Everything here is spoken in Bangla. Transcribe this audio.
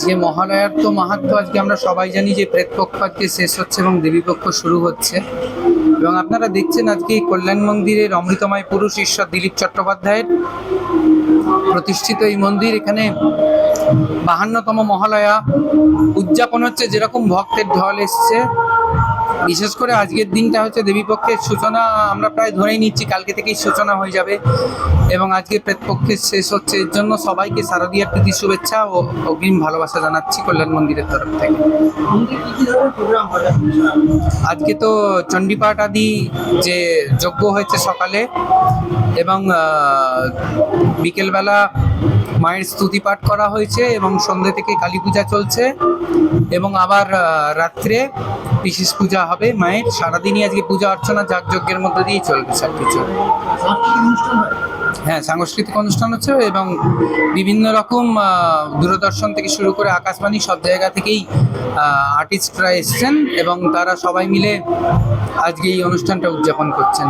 আজকে মহালয়ার তো মাহাত্ম্য আজকে আমরা সবাই জানি যে প্রেতপক্ষ আজকে শেষ হচ্ছে এবং দেবীপক্ষ শুরু হচ্ছে। এবং আপনারা দেখছেন আজকে এই কল্যাণ মন্দিরের অমৃতময় পুরুষ ঈশ্বর দিলীপ চট্টোপাধ্যায়ের প্রতিষ্ঠিত এই মন্দির। এখানে 52তম মহালয়া উদযাপন হচ্ছে, যেরকম ভক্তের ঢল এসছে। বিশেষ করে আজকের দিনটা হচ্ছে দেবীপক্ষের সূচনা, আমরা প্রায় ধরেই নিচ্ছি কালকে থেকেই সূচনা হয়ে যাবে এবং আজকে প্রেতপক্ষের শেষ হচ্ছে। এর জন্য সবাইকে শারদীয়ার প্রীতি শুভেচ্ছা ও অগ্রিম ভালোবাসা জানাচ্ছি কল্যাণ মন্দিরের তরফ থেকে। আজকে তো চণ্ডীপাঠ আদি যে যজ্ঞ হয়েছে সকালে, এবং বিকেলবেলা মায়ের স্তুতি পাঠ করা হয়েছে এবং সন্ধ্যে থেকে কালী পূজা চলছে এবং আবার রাত্রে বিশেষ পূজা হবে মায়ের। সারাদিনই আজকে পূজা অর্চনা যাগযজ্ঞের মধ্যে দিয়েই চলবে সব কিছু। হ্যাঁ, সাংস্কৃতিক অনুষ্ঠান হচ্ছে এবং বিভিন্ন রকম দূরদর্শন থেকে শুরু করে আকাশবাণী সব জায়গা থেকেই আর্টিস্টরা এসছেন এবং তারা সবাই মিলে আজকে এই অনুষ্ঠানটা উদযাপন করছেন।